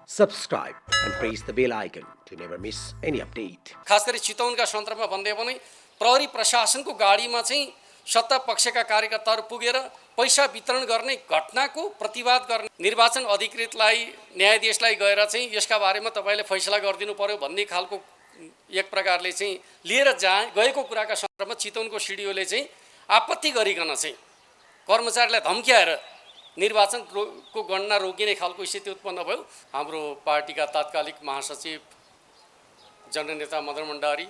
subscribe and press the bell icon to never miss any update. खास गरी चितवनका सन्दर्भमा भन्दै भने प्रहरी प्रशासनको गाडीमा चाहिँ सत्ता पक्षका कार्यकर्ताहरू पुगेर पैसा वितरण गर्ने घटनाको प्रतिवाद गर्ने निर्वाचन अधिकृतलाई न्यायाधीशलाई गएर चाहिँ यसका बारेमा तपाईले फैसला गरिदिनु पर्यो भन्ने खालको एक प्रकारले चाहिँ लिएर गएको कुराका सन्दर्भमा चितवनको सिडिओले चाहिँ आपत्ति गरिकन चाहिँ कर्मचारीलाई धम्क्याएर निर्वाचनको गणना रोकिने खालको स्थिति उत्पन्न भयो। हाम्रो पार्टीका तात्कालिक महासचिव जननेता मदन भण्डारी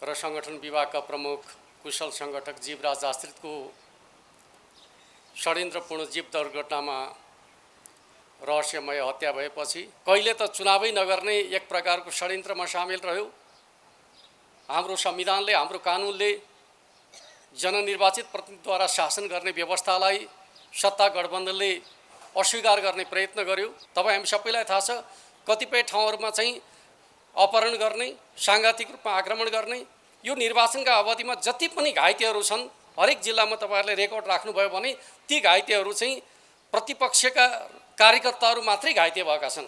र संगठन विभागका प्रमुख कुशल संगठक जीवराज आश्रितको षड्यन्त्रपूर्ण जीव दुर्घटनामा रहस्यमय हत्या भएपछि कहिले त चुनावै नगर्ने एक प्रकारको षड्यन्त्रमा सामेल रह्यो। हाम्रो संविधानले हाम्रो कानुनले जननिर्वाचित प्रतिनिधिद्वारा शासन गर्ने व्यवस्थालाई सत्ता गठबन्धनले अस्वीकार गर्ने प्रयत्न गर्यो। तपाईँ हामी सबैलाई थाहा छ कतिपय ठाउँहरूमा चाहिँ अपहरण गर्ने, सांघातिक रूपमा आक्रमण गर्ने, यो निर्वाचनका अवधिमा जति पनि घाइतेहरू छन् हरेक जिल्लामा तपाईहरुले रेकर्ड राख्नुभयो भने ती घाइतेहरू चाहिँ प्रतिपक्षका कार्यकर्ताहरू मात्रै घाइते भएका छन्।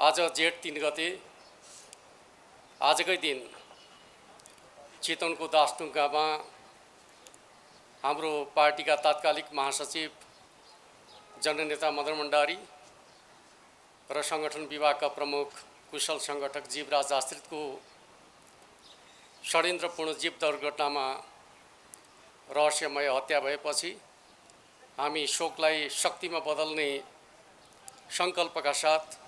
आज जेठ 3 गते आजकै दिन चितवनको दासढुङ्गामा हाम्रो पार्टीका तात्कालिक महासचिव जननेता मदन भण्डारी र संगठन विभागका प्रमुख कुशल संगठक जीवराज आश्रितको षड्यन्त्रपूर्ण जीव दुर्घटनामा रहस्यमय हत्या भएपछि हामी शोकलाई शक्तिमा बदल्ने संकल्पका साथ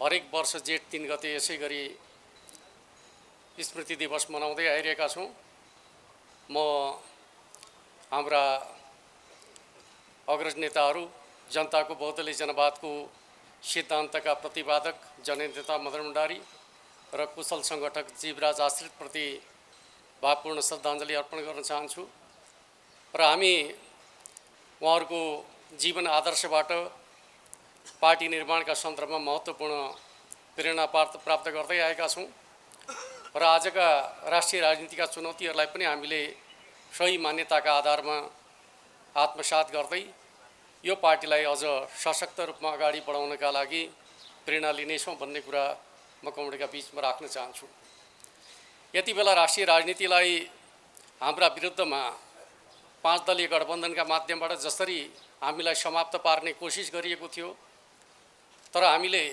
हरेक वर्ष जेठ 3 गते यसै गरी स्मृति दिवस मनाउँदै आइरहेका छौँ। म हाम्रा अग्रज नेताहरू, जनताको बहुदलीय जनवादको सिद्धान्तका प्रतिपादक जननेता मदन भण्डारी र कुशल संगठक जीवराज आश्रितप्रति भावपूर्ण श्रद्धाञ्जली अर्पण गर्न चाहन्छु र हामी उहाँहरूको जीवन आदर्शबाट पार्टी निर्माणका सन्दर्भमा महत्त्वपूर्ण प्रेरणा प्राप्त गर्दै आएका छौँ र आजका राष्ट्रिय राजनीतिका चुनौतीहरूलाई पनि हामीले सही मान्यताका आधारमा आत्मसात गर्दै यो पार्टीलाई अझ सशक्त रूपमा अगाडि बढाउनका लागि प्रेरणा लिनेछौँ भन्ने कुरा म कौमडीका बीचमा राख्न चाहन्छु। यति बेला राष्ट्रिय राजनीतिलाई हाम्रा विरुद्धमा 5 दलीय गठबन्धनका माध्यमबाट जसरी हामीलाई समाप्त पार्ने कोसिस गरिएको थियो, तर हामीले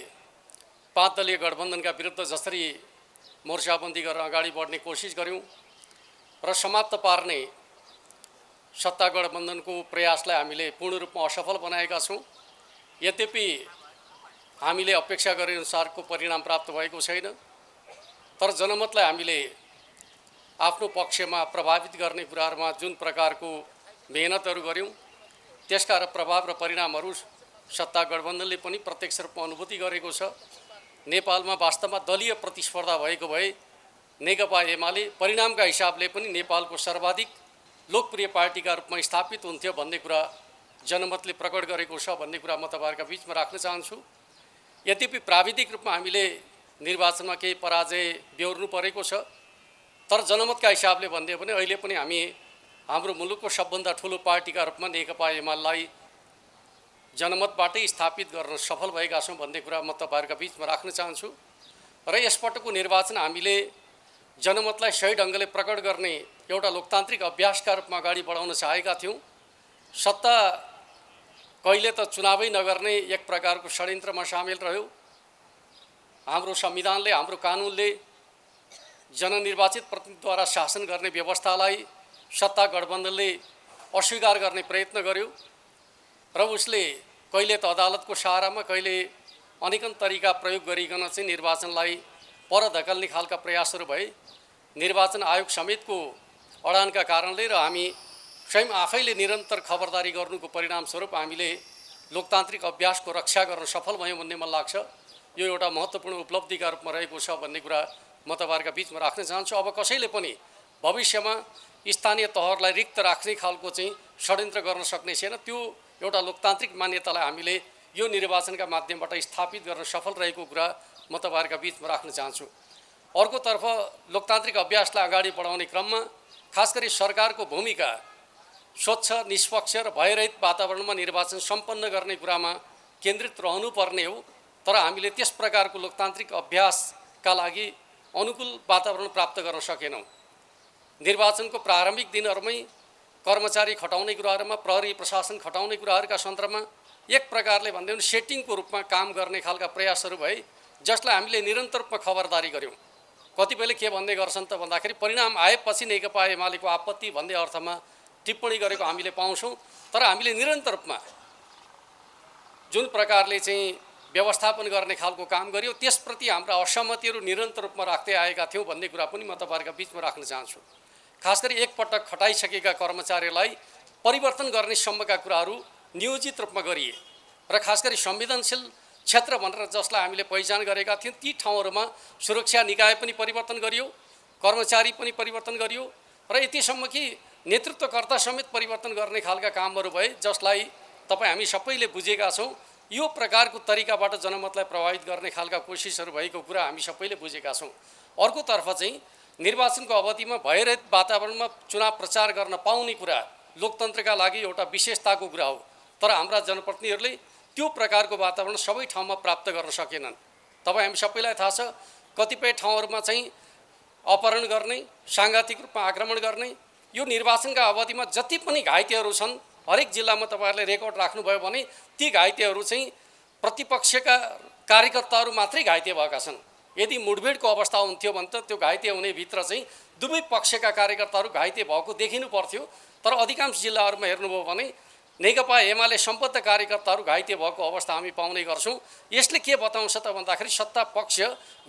5 दलीय गठबन्धनका विरुद्ध जसरी मोर्चाबन्दी गरेर अगाडि बढ्ने कोसिस गर्यौं र समाप्त पार्ने सत्ता गठबन्धनको प्रयासलाई हामीले पूर्ण रूपमा असफल बनाएका छौँ। यद्यपि हामीले अपेक्षा गरे अनुसारको परिणाम प्राप्त भएको छैन, तर जनमतलाई हामीले आफ्नो पक्षमा प्रभावित गर्ने कुराहरूमा जुन प्रकारको मेहनतहरू गर्यौं त्यसका प्रभाव र परिणामहरू सत्ता गठबन्धनले पनि प्रत्यक्ष रूपमा अनुभूति गरेको छ। नेपालमा वास्तवमा दलीय प्रतिस्पर्धा भएको भए नेकपा एमाले परिणामका हिसाबले पनि नेपालको सर्वाधिक लोकप्रिय पार्टीका रूपमा स्थापित हुन्थ्यो भन्ने कुरा जनमतले प्रकट गरेको छ भन्ने कुरा म तपाईहरुका बीचमा राख्न चाहन्छु। यद्यपि प्राविधिक रूपमा हामीले निर्वाचनमा केही पराजय बेहोर्नु परेको छ, तर जनमतका हिसाबले भन्दै भने अहिले पनि हामी हाम्रो मुलुकको सबभन्दा ठुलो पार्टीका रूपमा नेकपा एमालेलाई जनमतबाटै स्थापित गर्न सफल भएका छौँ भन्ने कुरा म तपाईहरुका बीचमा राख्न चाहन्छु र यसपटकको निर्वाचन हामीले जनमतलाई सही ढङ्गले प्रकट गर्ने एउटा लोकतान्त्रिक अभ्यासका रूपमा अगाडि बढाउन चाहेका थियौँ। सत्ता कहिले त चुनावै नगर्ने एक प्रकारको षड्यन्त्रमा सामेल रह्यो। हाम्रो संविधानले, हाम्रो कानुनले जननिर्वाचित प्रतिनिधिद्वारा शासन गर्ने व्यवस्थालाई सत्ता गठबन्धनले अस्वीकार गर्ने प्रयत्न गर्यो र उसले कहिले त अदालतको सहारामा, कहिले अनेकन तरिका प्रयोग गरिकन चाहिँ निर्वाचनलाई पर धकेल्ने खालका प्रयासहरू भए। निर्वाचन आयोग समेतको अडानका कारणले र हामी स्वयं आफैले निरन्तर खबरदारी गर्नुको परिणामस्वरूप हामीले लोकतान्त्रिक अभ्यासको रक्षा गर्न सफल भयौँ भन्ने मलाई लाग्छ। यो एउटा महत्त्वपूर्ण उपलब्धिका रूपमा रहेको छ भन्ने कुरा म तपाईहरुका बीचमा राख्न चाहन्छु। अब कसैले पनि भविष्यमा स्थानीय तहहरूलाई रिक्त राख्ने खालको चाहिँ षड्यन्त्र गर्न सक्ने छैन। त्यो एउटा लोकतान्त्रिक मान्यतालाई हामीले यो निर्वाचनका माध्यमबाट स्थापित गर्न सफल रहेको कुरा म तपाईँहरूका बिचमा राख्न चाहन्छु। अर्कोतर्फ लोकतान्त्रिक अभ्यासलाई अगाडि बढाउने क्रममा खास गरी सरकारको भूमिका स्वच्छ, निष्पक्ष र भयरहित वातावरणमा निर्वाचन सम्पन्न गर्ने कुरामा केन्द्रित रहनुपर्ने हो। तर हामीले त्यस प्रकारको लोकतान्त्रिक अभ्यासका लागि अनुकूल वातावरण प्राप्त गर्न सकेनौँ। निर्वाचनको प्रारम्भिक दिनहरूमै कर्मचारी खटाउने कुराहरूमा, प्रहरी प्रशासन खटाउने कुराहरूका सन्दर्भमा एक प्रकारले भन्दै भने सेटिङको रूपमा काम गर्ने खालका प्रयासहरू भए, जसलाई हामीले निरन्तर रूपमा खबरदारी गऱ्यौँ। कतिपयले के भन्दै गर्छन् त भन्दाखेरि परिणाम आएपछि नेकपा एमालेको आपत्ति भन्ने अर्थमा टिप्पणी गरेको हामीले पाउँछौँ। तर हामीले निरन्तर रूपमा जुन प्रकारले चाहिँ व्यवस्थापन गर्ने खालको काम गर्यो त्यसप्रति हाम्रा असहमतिहरू निरन्तर रूपमा राख्दै आएका थियौँ भन्ने कुरा पनि म तपाईँहरूका बिचमा राख्न चाहन्छु। खास गरी एकपटक खटाइसकेका कर्मचारीलाई परिवर्तन गर्ने सम्मका कुराहरू नियोजित रूपमा गरिए र खास गरी संवेदनशील क्षेत्र भनेर जसलाई हामीले पहिचान गरेका थियौँ ती ठाउँहरूमा सुरक्षा निकाय पनि परिवर्तन गरियो, कर्मचारी पनि परिवर्तन गरियो र यतिसम्म कि नेतृत्वकर्ता समेत परिवर्तन गर्ने खालका कामहरू भए, जसलाई तपाईँ हामी सबैले बुझेका छौँ। यो प्रकारको तरिकाबाट जनमतलाई प्रभावित गर्ने खालका कोसिसहरू भएको कुरा हामी सबैले बुझेका छौँ। अर्कोतर्फ चाहिँ निर्वाचनको अवधिमा भयरहित वातावरणमा चुनाव प्रचार गर्न पाउने कुरा लोकतन्त्रका लागि एउटा विशेषताको कुरा हो। तर हाम्रा जनप्रतिनिधिहरूले त्यो प्रकारको वातावरण सबै ठाउँमा प्राप्त गर्न सकेनन्। तपाईँ हामी सबैलाई थाहा छ, कतिपय ठाउँहरूमा चाहिँ अपहरण गर्ने, साङ्घातिक रूपमा आक्रमण गर्ने, यो निर्वाचनका अवधिमा जति पनि घाइतेहरू छन् हरेक जिल्लामा तपाईँहरूले रेकर्ड राख्नुभयो भने ती घाइतेहरू चाहिँ प्रतिपक्षका कार्यकर्ताहरू मात्रै घाइते भएका छन्। यदि मुठभेडको अवस्था हुन्थ्यो भने त त्यो घाइते हुने भित्र चाहिँ दुवै पक्षका कार्यकर्ताहरू घाइते भएको देखिनु पर्थ्यो। तर अधिकांश जिल्लाहरूमा हेर्नुभयो भने नेकपा एमाले सम्बद्ध कार्यकर्ताहरू घाइते भएको अवस्था हामी पाउने गर्छौँ। यसले के बताउँछ त भन्दाखेरि सत्ता पक्ष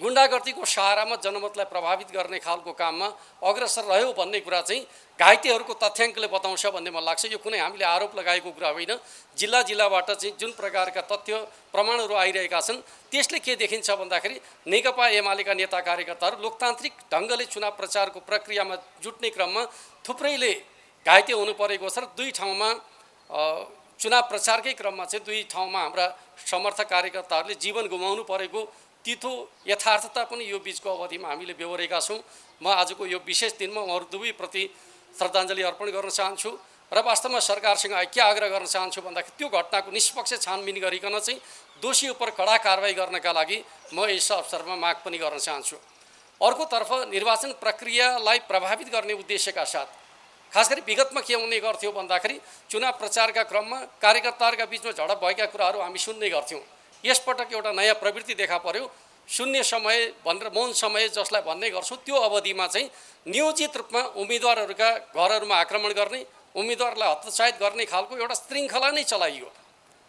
गुन्डागर्दीको सहारामा जनमतलाई प्रभावित गर्ने खालको काममा अग्रसर रह्यो भन्ने कुरा चाहिँ घाइतेहरूको तथ्याङ्कले बताउँछ भन्ने मलाई लाग्छ। यो कुनै हामीले आरोप लगाएको कुरा होइन। जिल्ला जिल्लाबाट चाहिँ जुन प्रकारका तथ्य प्रमाणहरू आइरहेका छन् त्यसले के देखिन्छ भन्दाखेरि नेकपा एमालेका नेता कार्यकर्ताहरू लोकतान्त्रिक ढङ्गले चुनाव प्रचारको प्रक्रियामा जुट्ने क्रममा थुप्रैले घाइते हुनु परेको छ र दुई ठाउँमा चुनाव प्रचारकै क्रममा चाहिँ दुई ठाउँमा हाम्रा समर्थक कार्यकर्ताहरूले जीवन गुमाउनु परेको तितो यथार्थता पनि यो बिचको अवधिमा हामीले बेहोरेका छौँ। म आजको यो विशेष दिनमा उहाँहरू दुवैप्रति श्रद्धाञ्जली अर्पण गर्न चाहन्छु र वास्तवमा सरकारसँग के आग्रह गर्न चाहन्छु भन्दाखेरि त्यो घटनाको निष्पक्ष छानबिन गरिकन चाहिँ दोषी उप कडा कारवाही गर्नका लागि म यस अवसरमा माग पनि गर्न चाहन्छु। अर्कोतर्फ निर्वाचन प्रक्रियालाई प्रभावित गर्ने उद्देश्यका साथ खास गरी विगतमा के हुने गर्थ्यो भन्दाखेरि चुनाव प्रचारका क्रममा कार्यकर्ताहरूका बिचमा झडप भएका कुराहरू हामी सुन्ने गर्थ्यौँ। यसपटक एउटा नयाँ प्रवृत्ति देखा पर्यो, शून्य समय भनेर मौन समय जसलाई भन्ने गर्छौँ त्यो अवधिमा चाहिँ नियोजित रूपमा उम्मेदवारहरूका घरहरूमा आक्रमण गर्ने, उम्मेदवारलाई हतोत्साहित गर्ने खालको एउटा श्रृङ्खला नै चलाइयो।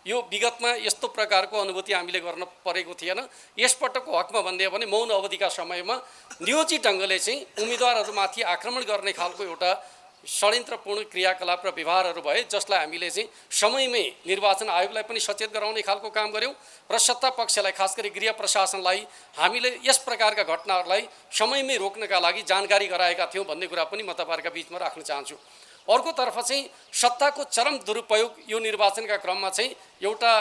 यो विगतमा यस्तो प्रकारको अनुभूति हामीले गर्न परेको थिएन। यसपटकको हकमा भन्दै भने मौन अवधिका समयमा नियोजित ढङ्गले चाहिँ उम्मेदवारहरूमाथि आक्रमण गर्ने खालको एउटा षड्यन्त्रपूर्ण क्रियाकलाप र व्यवहारहरू भए, जसलाई हामीले चाहिँ समयमै निर्वाचन आयोगलाई पनि सचेत गराउने खालको काम गऱ्यौँ र सत्ता पक्षलाई खास गरी गृह प्रशासनलाई हामीले यस प्रकारका घटनाहरूलाई समयमै रोक्नका लागि जानकारी गराएका थियौँ भन्ने कुरा पनि म तपाईँहरूका बिचमा राख्न चाहन्छु। अर्कोतर्फ चाहिँ सत्ताको चरम दुरुपयोग यो निर्वाचनका क्रममा चाहिँ एउटा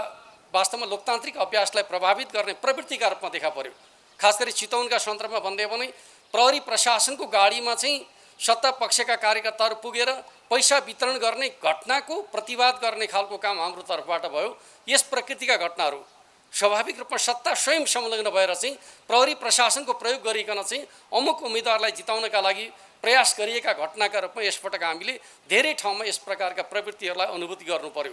वास्तवमा लोकतान्त्रिक अभ्यासलाई प्रभावित गर्ने प्रवृत्तिका रूपमा देखा पर्यो। खास गरी चितवनका सन्दर्भमा भन्दै भने प्रहरी प्रशासनको गाडीमा चाहिँ सत्ता पक्षका कार्यकर्ताहरू पुगेर पैसा वितरण गर्ने घटनाको प्रतिवाद गर्ने खालको काम हाम्रो तर्फबाट भयो। यस प्रकृतिका घटनाहरू स्वाभाविक रूपमा सत्ता स्वयं संलग्न भएर चाहिँ प्रहरी प्रशासनको प्रयोग गरिकन चाहिँ अमुक उम्मेदवारलाई जिताउनका लागि प्रयास गरिएका घटनाका रूपमा यसपटक हामीले धेरै ठाउँमा यस प्रकारका प्रवृत्तिहरूलाई अनुभूति गर्नु पर्यो।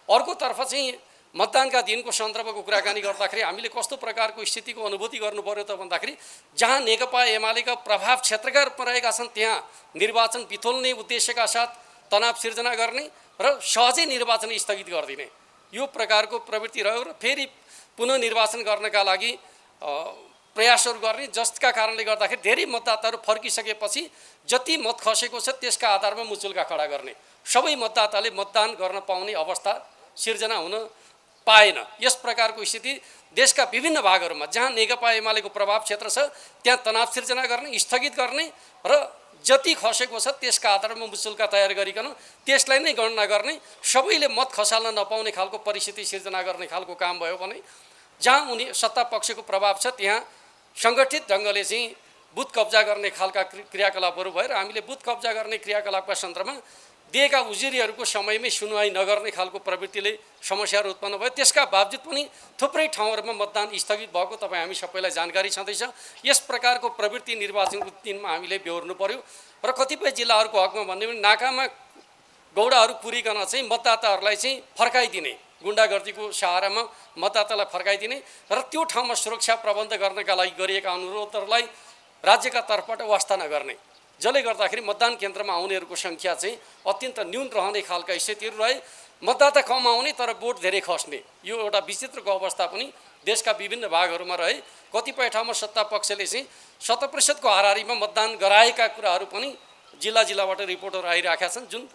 अर्कोतर्फ चाहिँ मतदानका दिनको सन्दर्भको कुराकानी गर्दाखेरि हामीले कस्तो प्रकारको स्थितिको अनुभूति गर्नु पर्यो त भन्दाखेरि जहाँ नेकपा एमालेका प्रभाव क्षेत्रका रूपमा रहेका छन् त्यहाँ निर्वाचन बिथोल्ने उद्देश्यका साथ तनाव सिर्जना गर्ने र सहजै निर्वाचन स्थगित गरिदिने यो प्रकारको प्रवृत्ति रह्यो र फेरि पुनः निर्वाचन गर्नका लागि प्रयासहरू गर्ने, जसका कारणले गर्दाखेरि धेरै मतदाताहरू फर्किसकेपछि जति मत खसेको छ त्यसका आधारमा मुचुल्का खडा गर्ने, सबै मतदाताले मतदान गर्न पाउने अवस्था सिर्जना हुन पाएन। यस प्रकारको स्थिति देशका विभिन्न भागहरूमा जहाँ नेकपा एमालेको प्रभाव क्षेत्र छ त्यहाँ तनाव सिर्जना गर्ने, स्थगित गर्ने र जति खसेको छ त्यसका आधारमा मुचुल्का तयार गरिकन त्यसलाई नै गणना गर्ने, सबैले मत खसाल्न नपाउने खालको परिस्थिति सिर्जना गर्ने खालको काम भयो भने जहाँ उनी सत्ता पक्षको प्रभाव छ त्यहाँ सङ्गठित ढङ्गले चाहिँ बुथ कब्जा गर्ने खालका क्रियाकलापहरू भएर हामीले बुथ कब्जा गर्ने क्रियाकलापका सन्दर्भमा दिएका उजुरीहरूको समयमै सुनवाई नगर्ने खालको प्रवृत्तिले समस्याहरू उत्पन्न भयो। त्यसका बावजुद पनि थुप्रै ठाउँहरूमा मतदान स्थगित भएको तपाईँ हामी सबैलाई जानकारी छँदैछ। यस प्रकारको प्रवृत्ति निर्वाचनको दिनमा हामीले बेहोर्नु पर्यो र कतिपय जिल्लाहरूको हकमा भन्ने पनि नाकामा गौडाहरू पुरिकन चाहिँ मतदाताहरूलाई चाहिँ फर्काइदिने, गुन्डागर्दीको सहारामा मतदातालाई फर्काइदिने र त्यो ठाउँमा सुरक्षा प्रबन्ध गर्नका लागि गरिएका अनुरोधहरूलाई राज्यका तर्फबाट वास्ता नगर्ने, जसले गर्दाखेरि मतदान केन्द्रमा आउनेहरूको सङ्ख्या चाहिँ अत्यन्त न्यून रहने खालका स्थितिहरू रहे। मतदाता कम आउने तर भोट धेरै खस्ने, यो एउटा विचित्रको अवस्था पनि देशका विभिन्न भागहरूमा रहे। कतिपय ठाउँमा सत्ता पक्षले चाहिँ 100% को हाराहारीमा मतदान गराएका कुराहरू पनि जिल्लाबाट रिपोर्टहरू आइरहेका छन्, जुन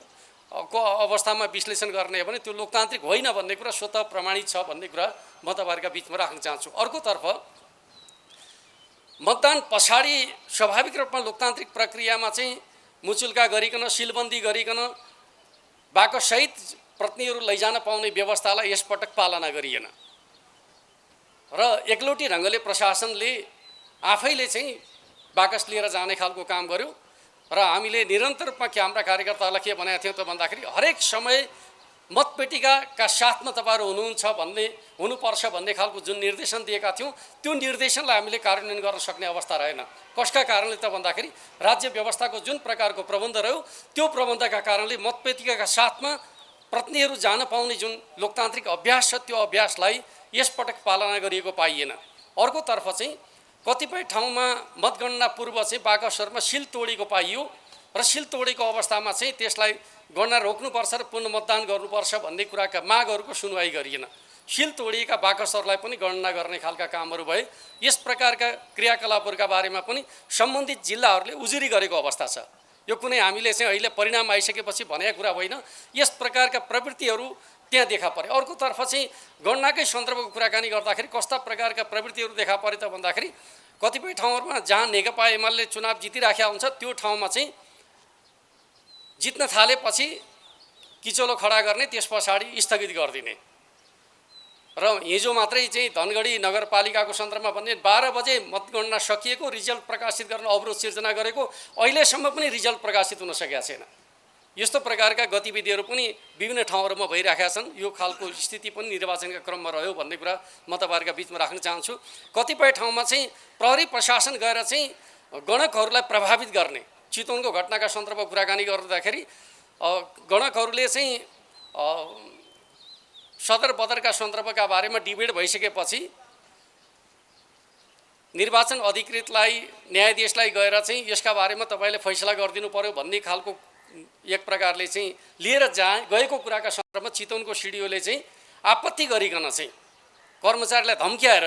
को अवस्थामा विश्लेषण गर्ने हो भने त्यो लोकतान्त्रिक होइन भन्ने कुरा स्वतः प्रमाणित छ भन्ने कुरा म तपाईँहरूका बिचमा राख्न चाहन्छु। अर्कोतर्फ मतदान पछाडि स्वाभाविक रूपमा लोकतान्त्रिक प्रक्रियामा चाहिँ मुचुल्का गरिकन सिलबन्दी गरिकन बाकसहित प्रतिनिधिहरू लैजान पाउने व्यवस्थालाई यसपटक पालना गरिएन र एकलौटी ढङ्गले प्रशासनले आफैले चाहिँ बाकस लिएर जाने खालको काम गर्यो र हामीले निरन्तर रूपमा हाम्रा कार्यकर्ताहरूलाई के भनेका थियौँ त भन्दाखेरि हरेक समय मतपेटिकाका साथमा तपाईँहरू हुनुपर्छ भन्ने खालको जुन निर्देशन दिएका थियौँ त्यो निर्देशनलाई हामीले कार्यान्वयन गर्न सक्ने अवस्था रहेन। कसका कारणले त भन्दाखेरि राज्य व्यवस्थाको जुन प्रकारको प्रबन्ध रह्यो त्यो प्रबन्धका कारणले मतपेटिकाका साथमा प्रतिनिधिहरू जान पाउने जुन लोकतान्त्रिक अभ्यास छ त्यो अभ्यासलाई यसपटक पालना गरिएको पाइएन। अर्कोतर्फ चाहिँ कतिपय ठाउँमा मतगणना पूर्व चाहिँ बाकसहरूमा सिल तोडेको पाइयो र सिल तोडेको अवस्थामा चाहिँ त्यसलाई गणना रोक्नुपर्छ र पुनः मतदान गर्नुपर्छ भन्ने कुराका मागहरूको सुनवाई गरिएन। सिल तोडिएका बाकसहरूलाई पनि गणना गर्ने खालका कामहरू भए। यस प्रकारका क्रियाकलापहरूका बारेमा पनि सम्बन्धित जिल्लाहरूले उजुरी गरेको अवस्था छ। यो कुनै हामीले चाहिँ अहिले परिणाम आइसकेपछि भनेको कुरा होइन, यस प्रकारका प्रवृत्तिहरू त्यहाँ देखा परे। अर्कोतर्फ चाहिँ गणनाकै सन्दर्भको कुराकानी गर्दाखेरि कस्ता प्रकारका प्रवृत्तिहरू देखा परे त भन्दाखेरि कतिपय ठाउँहरूमा जहाँ नेकपा एमाले चुनाव जितिराखेका हुन्छ त्यो ठाउँमा चाहिँ जित्न थालेपछि किचलो खडा गर्ने, त्यस पछाडि स्थगित गरिदिने र हिजो मात्रै चाहिँ धनगढी नगरपालिकाको सन्दर्भमा भन्ने 12 बजे मतगणना सकिएको रिजल्ट प्रकाशित गर्न अवरोध सिर्जना गरेको अहिलेसम्म पनि रिजल्ट प्रकाशित हुन सकेका छैन। यस्तो प्रकारका गतिविधिहरू पनि विभिन्न ठाउँहरूमा भइरहेका छन्। यो खालको स्थिति पनि निर्वाचनका क्रममा रह्यो भन्ने कुरा म तपाईँहरूका बिचमा राख्न चाहन्छु। कतिपय ठाउँमा चाहिँ प्रहरी प्रशासन गएर चाहिँ गणकहरूलाई प्रभावित गर्ने, चितवनको घटनाका सन्दर्भमा कुराकानी गर्दाखेरि गणकहरूले चाहिँ सदर बदरका सन्दर्भका बारेमा डिबेट भइसकेपछि निर्वाचन अधिकृतलाई न्यायाधीशलाई गएर चाहिँ यसका बारेमा तपाईँले फैसला गरिदिनु पर्यो भन्ने खालको एक प्रकारले चाहिँ लिएर गएको कुराका सन्दर्भमा चितवनको सिडिओले चाहिँ आपत्ति गरिकन चाहिँ कर्मचारीलाई धम्क्याएर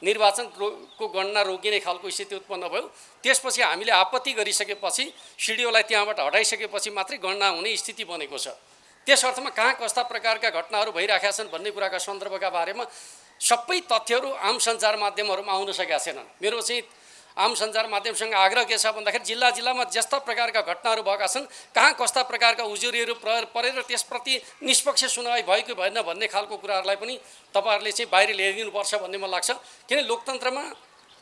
निर्वाचनको गणना रोकिने खालको स्थिति उत्पन्न भयो। त्यसपछि हामीले आपत्ति गरिसकेपछि सिडिओलाई त्यहाँबाट हटाइसकेपछि मात्रै गणना हुने स्थिति बनेको छ। त्यस अर्थमा कहाँ कस्ता प्रकारका घटनाहरू भइरहेका छन् भन्ने कुराका सन्दर्भका बारेमा सबै तथ्यहरू आम सञ्चार माध्यमहरूमा आउन सकेका छैनन्। मेरो चाहिँ आम सञ्चार माध्यमसँग आग्रह के छ भन्दाखेरि जिल्लामा जस्ता प्रकारका घटनाहरू भएका छन्, कहाँ कस्ता प्रकारका उजुरीहरू परेर त्यसप्रति निष्पक्ष सुनवाई भएको भएन भन्ने खालको कुराहरूलाई पनि तपाईँहरूले चाहिँ बाहिर ल्याइदिनुपर्छ भन्ने मलाई लाग्छ। किन लोकतन्त्रमा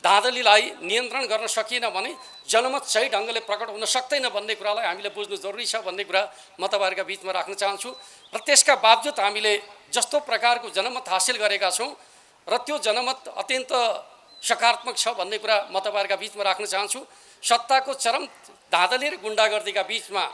धाँधलीलाई नियन्त्रण गर्न सकिएन भने जनमत सही ढङ्गले प्रकट हुन सक्दैन भन्ने कुरालाई हामीले बुझ्नु जरुरी छ भन्ने कुरा म तपाईँहरूका बिचमा राख्न चाहन्छु। र त्यसका बावजुद हामीले जस्तो प्रकारको जनमत हासिल गरेका छौँ र त्यो जनमत अत्यन्त सकारात्मक छ भन्ने कुरा म तपाईँहरूका बिचमा राख्न चाहन्छु। सत्ताको चरम धाँधली र गुन्डागर्दीका बिचमा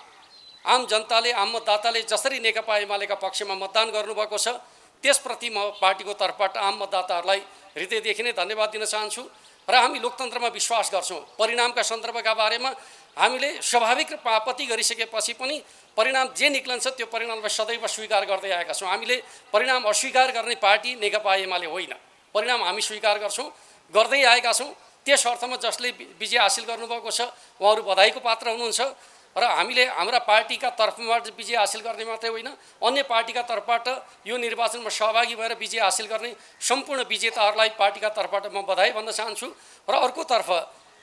आम जनताले, आम मतदाताले जसरी नेकपा एमालेका पक्षमा मतदान गर्नुभएको छ त्यसप्रति म पार्टीको तर्फबाट आम मतदाताहरूलाई हृदयदेखि नै धन्यवाद दिन चाहन्छु। र हामी लोकतन्त्रमा विश्वास गर्छौँ। परिणामका सन्दर्भका बारेमा हामीले स्वाभाविक रूपमा आपत्ति गरिसकेपछि पनि परिणाम जे निक्लन्छ त्यो परिणामलाई सदैव स्वीकार गर्दै आएका छौँ। हामीले परिणाम अस्वीकार गर्ने पार्टी नेकपा एमाले होइन, परिणाम हामी स्वीकार गर्छौँ, गर्दै आएका छौँ। त्यस अर्थमा जसले विजय हासिल गर्नुभएको छ उहाँहरू बधाईको पात्र हुनुहुन्छ र हामीले हाम्रा पार्टीका तर्फबाट विजय हासिल गर्ने मात्रै होइन, अन्य पार्टीका तर्फबाट यो निर्वाचनमा सहभागी भएर विजय हासिल गर्ने सम्पूर्ण विजेताहरूलाई पार्टीका तर्फबाट म बधाई भन्न चाहन्छु। र अर्कोतर्फ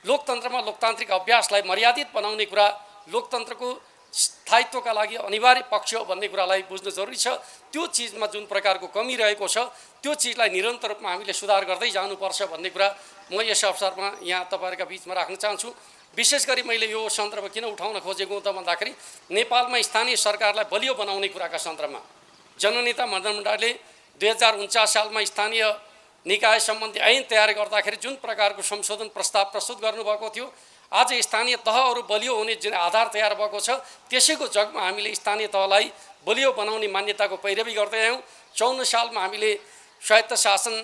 लोकतन्त्रमा लोकतान्त्रिक अभ्यासलाई मर्यादित बनाउने कुरा लोकतन्त्रको स्थायित्वका लागि अनिवार्य पक्ष हो भन्ने कुरालाई बुझ्नु जरुरी छ। त्यो चिजमा जुन प्रकारको कमी रहेको छ त्यो चिजलाई निरन्तर रूपमा हामीले सुधार गर्दै जानुपर्छ भन्ने कुरा म यस अवसरमा यहाँ तपाईँहरूका बिचमा राख्न चाहन्छु। विशेष गरी मैले यो सन्दर्भ किन उठाउन खोजेको त भन्दाखेरि नेपालमा स्थानीय सरकारलाई बलियो बनाउने कुराका सन्दर्भमा जननेता मदन भण्डारीले 2049 सालमा स्थानीय निकाय सम्बन्धी ऐन तयार गर्दाखेरि जुन प्रकारको संशोधन प्रस्ताव प्रस्तुत गर्नुभएको थियो, आज स्थानीय तहहरू बलियो हुने जुन आधार तयार भएको छ त्यसैको जगमा हामीले स्थानीय तहलाई बलियो बनाउने मान्यताको पैरवी गर्दै आयौँ। 54 सालमा हामीले स्वायत्त शासन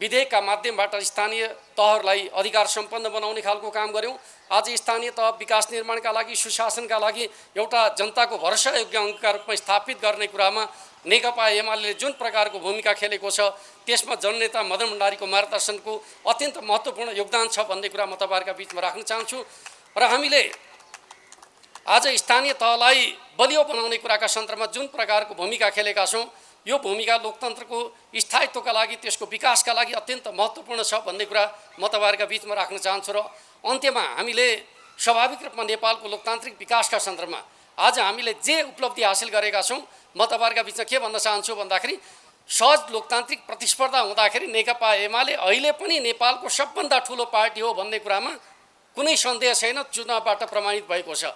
विधेयकका माध्यमबाट स्थानीय तहहरूलाई अधिकार सम्पन्न बनाउने खालको काम गऱ्यौँ। आज स्थानीय तह विकास निर्माणका लागि सुशासनका लागि एउटा जनताको भरोसायोग्य अङ्गका रूपमा स्थापित गर्ने कुरामा नेकपा एमाले जुन प्रकारको भूमिका खेलेको छ त्यसमा जननेता मदन भण्डारीको मार्गदर्शनको अत्यन्त महत्त्वपूर्ण योगदान छ भन्ने कुरा म तपाईँहरूका बिचमा राख्न चाहन्छु। र हामीले आज स्थानीय तहलाई बलियो बनाउने कुराका सन्दर्भमा जुन प्रकारको भूमिका खेलेका छौँ यो भूमिका लोकतन्त्रको स्थायित्वका लागि त्यसको विकासका लागि अत्यन्त महत्त्वपूर्ण छ भन्ने कुरा म तपाईँहरूका बिचमा राख्न चाहन्छु। र अन्त्यमा हामीले स्वाभाविक रूपमा नेपालको लोकतान्त्रिक विकासका सन्दर्भमा आज हामीले जे उपलब्धि हासिल गरेका छौँ म तपाईँहरूका बिचमा के भन्न चाहन्छु भन्दाखेरि सहज लोकतान्त्रिक प्रतिस्पर्धा हुँदाखेरि नेकपा एमाले अहिले पनि नेपालको सबभन्दा ठुलो पार्टी हो भन्ने कुरामा कुनै सन्देह छैन, चुनावबाट प्रमाणित भएको छ।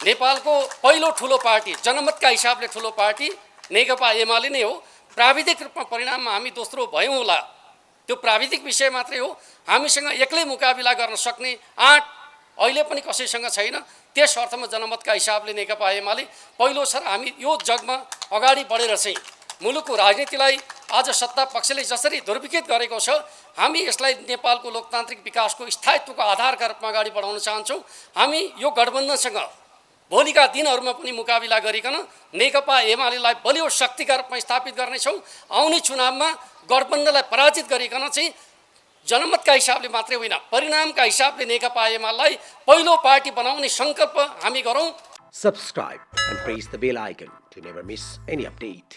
नेपालको पहिलो ठुलो पार्टी जनमतका हिसाबले ठुलो पार्टी नेकपा एमाले नै हो। प्राविधिक रूपमा परिणाममा हामी दोस्रो भयौँ होला, त्यो प्राविधिक विषय मात्रै हो। हामीसँग एक्लै मुकाबिला गर्न सक्ने आँट अहिले पनि कसैसँग छैन। त्यस अर्थमा जनमतका हिसाबले नेकपा एमाले पहिलो छ र हामी यो जगमा अगाडि बढेर चाहिँ मुलुकको राजनीतिलाई आज सत्ता पक्षले जसरी दुर्विकृत गरेको छ हामी यसलाई नेपालको लोकतान्त्रिक विकासको स्थायित्वको आधारका रूपमा अगाडि बढाउन चाहन्छौँ। हामी यो गठबन्धनसँग भोलिका दिनहरूमा पनि मुकाबिला गरिकन नेकपा एमालेलाई बलियो शक्तिका रूपमा स्थापित गर्नेछौँ। आउने चुनावमा गठबन्धनलाई पराजित गरिकन चाहिँ जनमतका हिसाबले मात्रै होइन परिणामका हिसाबले नेकपा एमालेलाई पहिलो पार्टी बनाउने सङ्कल्प हामी गरौँ। Subscribe and press the bell icon to never miss any update.